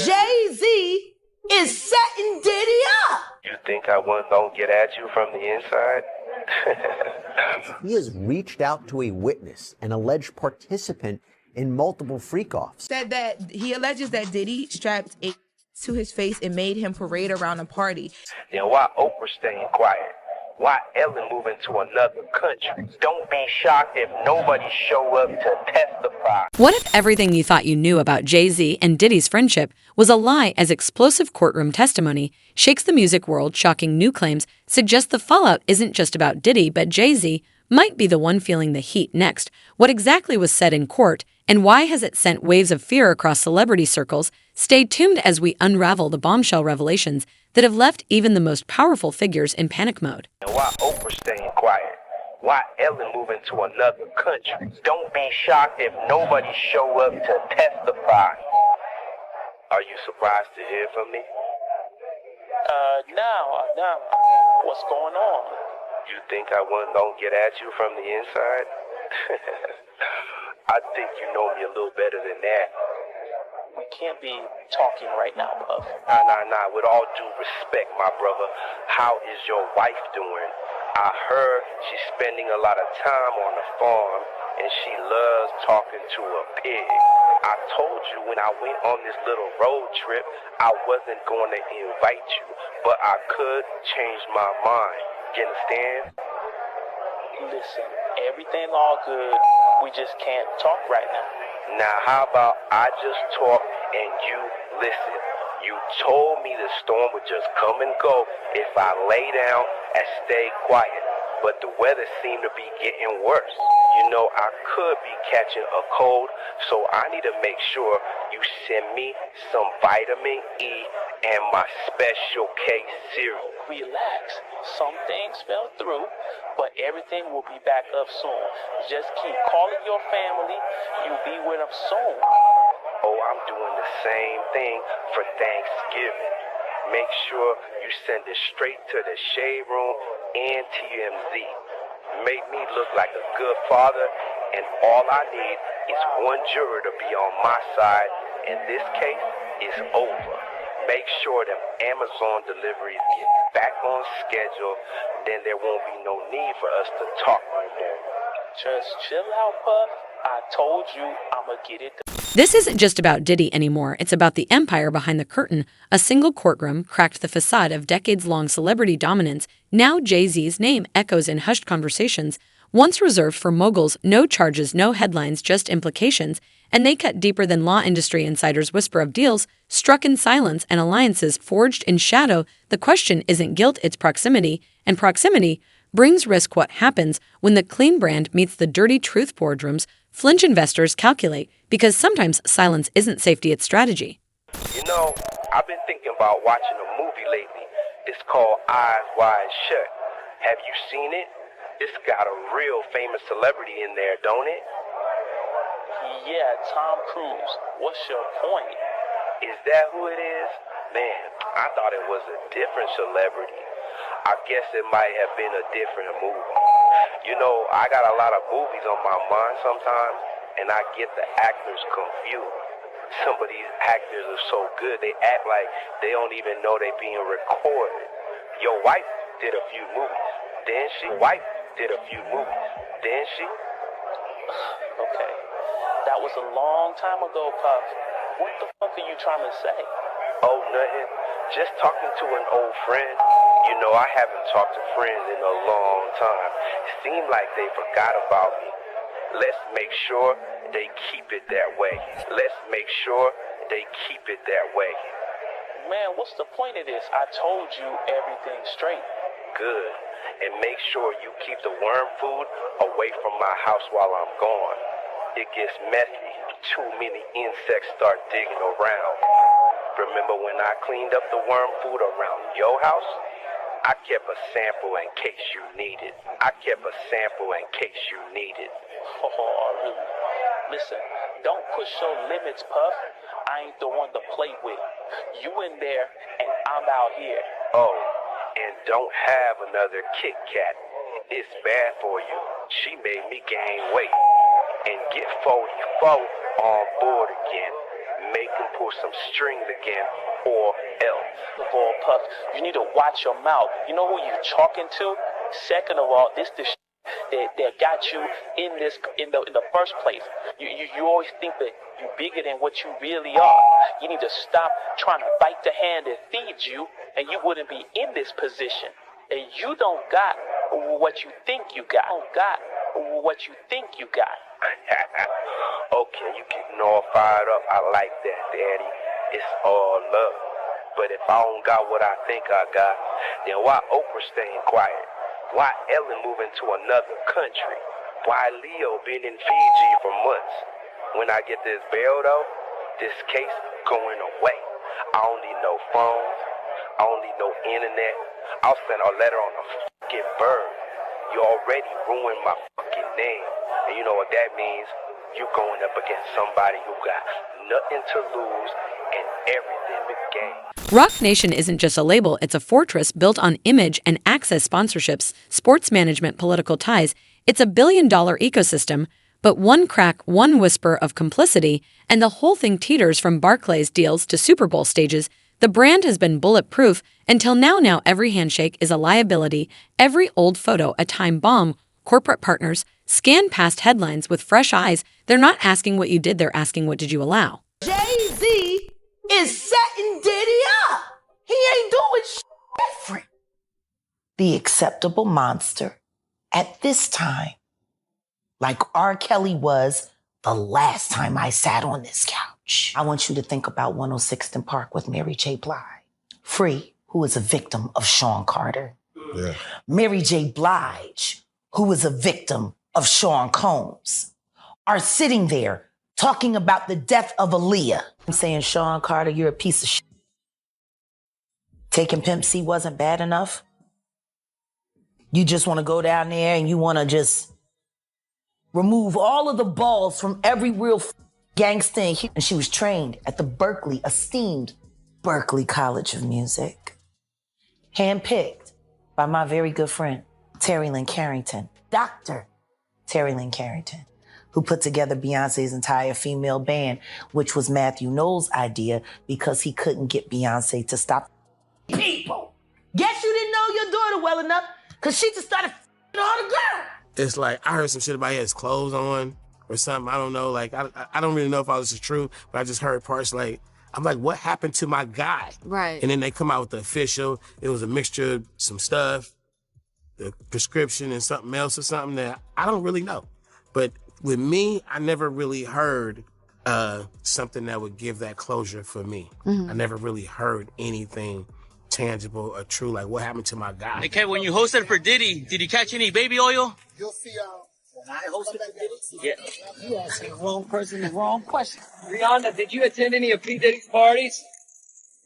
Jay-Z is setting Diddy up. You think I wasn't gonna get at you from the inside? He has reached out to a witness, an alleged participant in multiple freak-offs. Said that he alleges that Diddy strapped a to his face and made him parade around a party. Then why Oprah staying quiet? Why Ellen moving to another country? Don't be shocked if nobody show up to testify. What if everything you thought you knew about Jay-Z and Diddy's friendship was a lie, as explosive courtroom testimony shakes the music world? Shocking new claims suggest the fallout isn't just about Diddy, but Jay-Z might be the one feeling the heat next. What exactly was said in court, and why has it sent waves of fear across celebrity circles? Stay tuned as we unravel the bombshell revelations that have left even the most powerful figures in panic mode. And why Oprah staying quiet? Why Ellen moving to another country? Don't be shocked if nobody show up to testify. Are you surprised to hear from me? No. What's going on? You think I wasn't gonna get at you from the inside? I think you know me a little better than that. We can't be talking right now, Puff. Nah. With all due respect, my brother, how is your wife doing? I heard she's spending a lot of time on the farm, and she loves talking to a pig. I told you when I went on this little road trip, I wasn't going to invite you, but I could change my mind. You understand? Listen, everything all good. We just can't talk right now. Now, how about I just talk and you listen? You told me the storm would just come and go if I lay down and stay quiet, but the weather seemed to be getting worse. You know, I could be catching a cold, so I need to make sure you send me some vitamin E and my special K cereal. Relax. Some things fell through, but everything will be back up soon. Just keep calling your family. You'll be with them soon. Oh, I'm doing the same thing for Thanksgiving. Make sure you send it straight to the Shade Room and TMZ. Make me look like a good father, and all I need is one juror to be on my side, and this case is over. Make sure them Amazon deliveries get back on schedule, then there won't be no need for us to talk no more. Just chill out, Puff. I told you I'ma get it done. This isn't just about Diddy anymore. It's about the empire behind the curtain. A single courtroom cracked the facade of decades-long celebrity dominance. Now Jay-Z's name echoes in hushed conversations, once reserved for moguls. No charges, no headlines, just implications. And they cut deeper than law industry insiders whisper of deals struck in silence and alliances forged in shadow. The question isn't guilt, it's proximity. And proximity brings risk. What happens when the clean brand meets the dirty truth? Boardrooms flinch, investors calculate, because sometimes silence isn't safety, it's strategy. You know, I've been thinking about watching a movie lately. It's called Eyes Wide Shut. Have you seen it? It's got a real famous celebrity in there, don't it? Yeah, Tom Cruise. What's your point? Is that who it is? Man, I thought it was a different celebrity. I guess it might have been a different movie. You know, I got a lot of movies on my mind sometimes, and I get the actors confused. Some of these actors are so good, they act like they don't even know they're being recorded. Your wife did a few movies, didn't she? Wife did a few movies, didn't she? Okay. That was a long time ago, Puff. What the fuck are you trying to say? Oh, nothing. Just talking to an old friend. You know, I haven't talked to friends in a long time. It seemed like they forgot about me. Let's make sure they keep it that way. Let's make sure they keep it that way. Man, what's the point of this? I told you everything straight. Good. And make sure you keep the worm food away from my house while I'm gone. It gets messy. Too many insects start digging around. Remember when I cleaned up the worm food around your house? I kept a sample in case you need it. Oh, really? Listen, don't push your limits, Puff. I ain't the one to play with. You in there, and I'm out here. Oh, and don't have another Kit Kat. It's bad for you. She made me gain weight. And get 44 on board again. make him pull some strings again, or else. First of all, Puff, you need to watch your mouth. You know who you're talking to? Second of all, this the that got you in the first place. You always think that you're bigger than what you really are. You need to stop trying to bite the hand that feeds you, and you wouldn't be in this position. And you don't got what you think you got. You don't got what you think you got. Okay, you getting all fired up. I like that, Daddy. It's all love. But if I don't got what I think I got, then why Oprah staying quiet? Why Ellen moving to another country? Why Leo been in Fiji for months? When I get this bail though, this case going away. I don't need no phones. I don't need no internet. I'll send a letter on a fucking bird. You already ruined my fucking name. And you know what that means? You going up against somebody who got nothing to lose and everything to gain. Rock Nation isn't just a label, it's a fortress built on image and access sponsorships, sports management, political ties. It's a billion-dollar ecosystem, but one crack, one whisper of complicity, and the whole thing teeters from Barclays deals to Super Bowl stages. The brand has been bulletproof until now every handshake is a liability, every old photo a time bomb. Corporate partners scan past headlines with fresh eyes. They're not asking what you did, they're asking what did you allow. Jay-Z is setting Diddy up. He ain't doing different. The acceptable monster at this time, like R. Kelly was the last time I sat on this couch. I want you to think about 106th and Park with Mary J. Blige. Free, who is a victim of Sean Carter. Yeah. Mary J. Blige, who was a victim of Sean Combs, are sitting there talking about the death of Aaliyah. I'm saying, Sean Carter, you're a piece of shit. Taking Pimp C wasn't bad enough. You just want to go down there and you want to just remove all of the balls from every real gangster. And she was trained at the esteemed Berklee College of Music. Handpicked by my very good friend, Terry Lynn Carrington, Dr. Terry Lynn Carrington, who put together Beyonce's entire female band, which was Matthew Knowles' idea because he couldn't get Beyonce to stop people. Guess you didn't know your daughter well enough because she just started all the girls. It's like, I heard some shit about he had his clothes on or something. I don't know. Like, I don't really know if all this is true, but I just heard parts like, I'm like, what happened to my guy? Right. And then they come out with the official. It was a mixture of some stuff, the prescription and something else or something that I don't really know. But with me, I never really heard something that would give that closure for me. I never really heard anything tangible or true, like what happened to my guy. Hey, Kev, when you hosted for Diddy, did you catch any baby oil? You'll see when I hosted for Diddy. Yeah. You asking the wrong person the wrong question. Rihanna, did you attend any of P. Diddy's parties?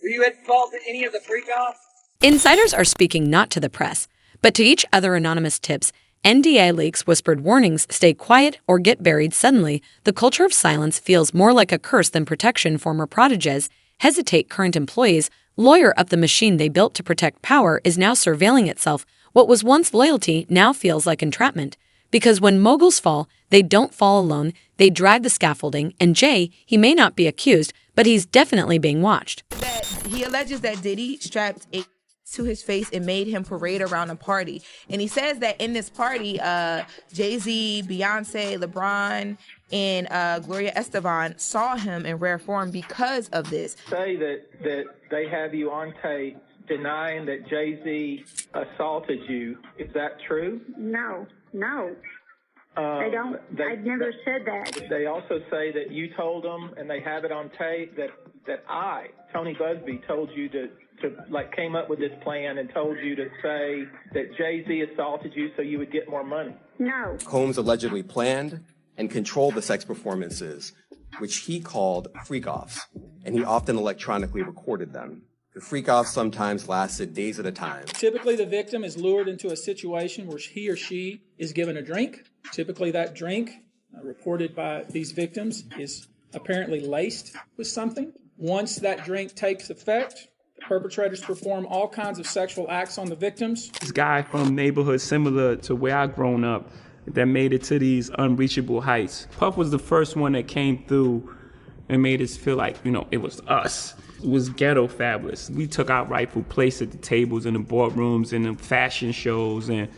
Were you involved in any of the freak-offs? Insiders are speaking not to the press, but to each other anonymous tips. NDA leaks whispered warnings, stay quiet or get buried suddenly. The culture of silence feels more like a curse than protection. Former proteges hesitate. Current employees lawyer up. The machine they built to protect power is now surveilling itself. What was once loyalty now feels like entrapment. Because when moguls fall, they don't fall alone. They drag the scaffolding. And Jay, he may not be accused, but he's definitely being watched. He alleges that Diddy strapped a to his face and made him parade around a party. And he says that in this party, Jay-Z, Beyonce, LeBron, and Gloria Estefan saw him in rare form because of this. Say that they have you on tape denying that Jay-Z assaulted you. Is that true? No. They don't. I've never said that. They also say that you told them, and they have it on tape, that I, Tony Busby, told you to came up with this plan and told you to say that Jay-Z assaulted you so you would get more money. No. Combs allegedly planned and controlled the sex performances, which he called freak-offs, and he often electronically recorded them. The freak-offs sometimes lasted days at a time. Typically, the victim is lured into a situation where he or she is given a drink. Typically, that drink, reported by these victims, is apparently laced with something. Once that drink takes effect, perpetrators perform all kinds of sexual acts on the victims. This guy from neighborhoods similar to where I grown up that made it to these unreachable heights. Puff was the first one that came through and made us feel like, it was us. It was ghetto fabulous. We took our rightful place at the tables and the boardrooms and the fashion shows, and,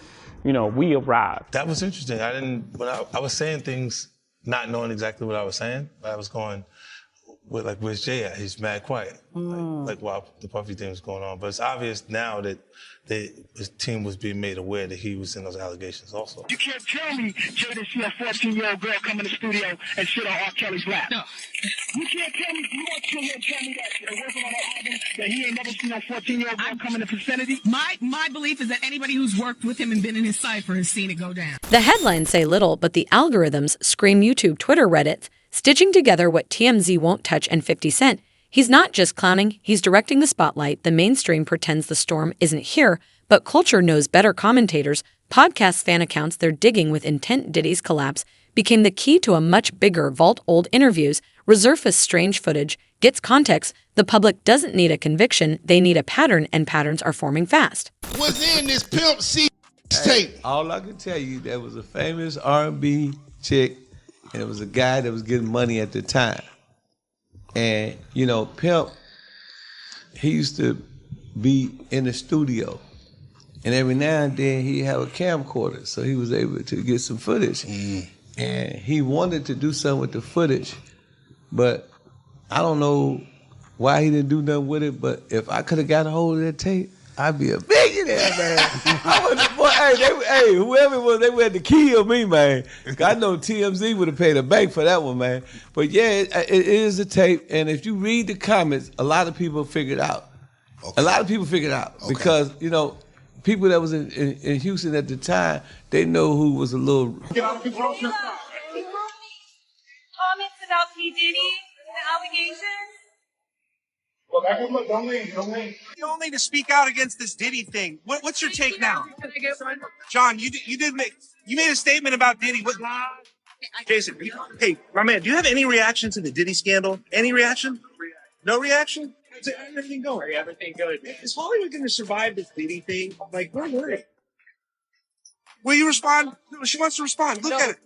we arrived. That was interesting. When I was saying things not knowing exactly what I was saying, I was going, where's Jay at? He's mad quiet. While the Puffy thing was going on. But it's obvious now that his team was being made aware that he was in those allegations also. You can't tell me Jay didn't see a 14-year-old girl come in the studio and sit on R. Kelly's lap. No. You can't tell me, you want to tell me that working on that album, that he ain't never seen a 14-year-old girl come in the vicinity? My belief is that anybody who's worked with him and been in his cipher has seen it go down. The headlines say little, but the algorithms scream YouTube, Twitter, Reddit, stitching together what TMZ won't touch and 50 Cent. He's not just clowning, he's directing the spotlight. The mainstream pretends the storm isn't here, but culture knows better. Commentators, podcast fan accounts, they're digging with intent. Diddy's collapse became the key to a much bigger vault. Old interviews, resurfaced strange footage, gets context. The public doesn't need a conviction, they need a pattern, and patterns are forming fast. What's in this Pimp C tape? All I can tell you, there was a famous R&B chick, and it was a guy that was getting money at the time. And, Pimp, he used to be in the studio. And every now and then he'd have a camcorder, so he was able to get some footage. And he wanted to do something with the footage, but I don't know why he didn't do nothing with it, but if I could have got a hold of that tape, I'd be a billionaire, man. Whoever it was, they had to kill me, man. I know TMZ would have paid a bank for that one, man. But yeah, it is a tape, and if you read the comments, a lot of people figured out. Okay. A lot of people figured out because, people that was in Houston at the time, they know who was a little... Comments about P. Diddy, the allegations? Don't leave. You don't need to speak out against this Diddy thing. What's your take now? John, you made a statement about Diddy. What? Jason, hey, my man, do you have any reaction to the Diddy scandal? Any reaction? No reaction? Is everything going? Everything good. Is Hollywood going to survive this Diddy thing? We're worried. Will you respond? No, she wants to respond. Look at it.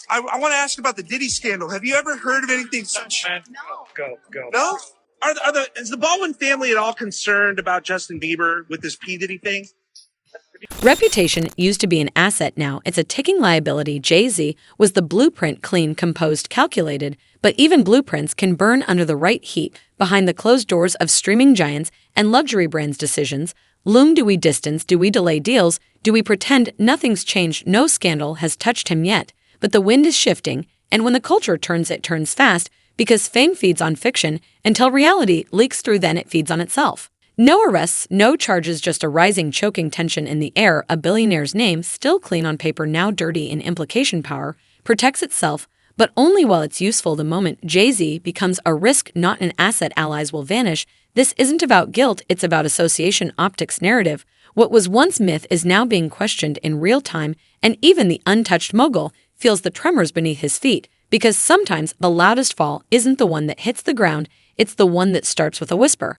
I want to ask about the Diddy scandal. Have you ever heard of anything such? No. Go. No? Is the Baldwin family at all concerned about Justin Bieber with this P. Diddy thing? Reputation used to be an asset, now it's a ticking liability. Jay-Z was the blueprint, clean, composed, calculated, but even blueprints can burn under the right heat. Behind the closed doors of streaming giants and luxury brands' decisions, loom. Do we distance? Do we delay deals? Do we pretend nothing's changed? No scandal has touched him yet, but the wind is shifting, and when the culture turns, it turns fast, because fame feeds on fiction until reality leaks through, then it feeds on itself. No arrests, no charges, just a rising, choking tension in the air. A billionaire's name, still clean on paper, now dirty in implication. Power protects itself, but only while it's useful. The moment Jay-Z becomes a risk, not an asset, allies will vanish. This isn't about guilt, it's about association. Optics narrative. What was once myth is now being questioned in real time, and even the untouched mogul feels the tremors beneath his feet, because sometimes the loudest fall isn't the one that hits the ground, it's the one that starts with a whisper.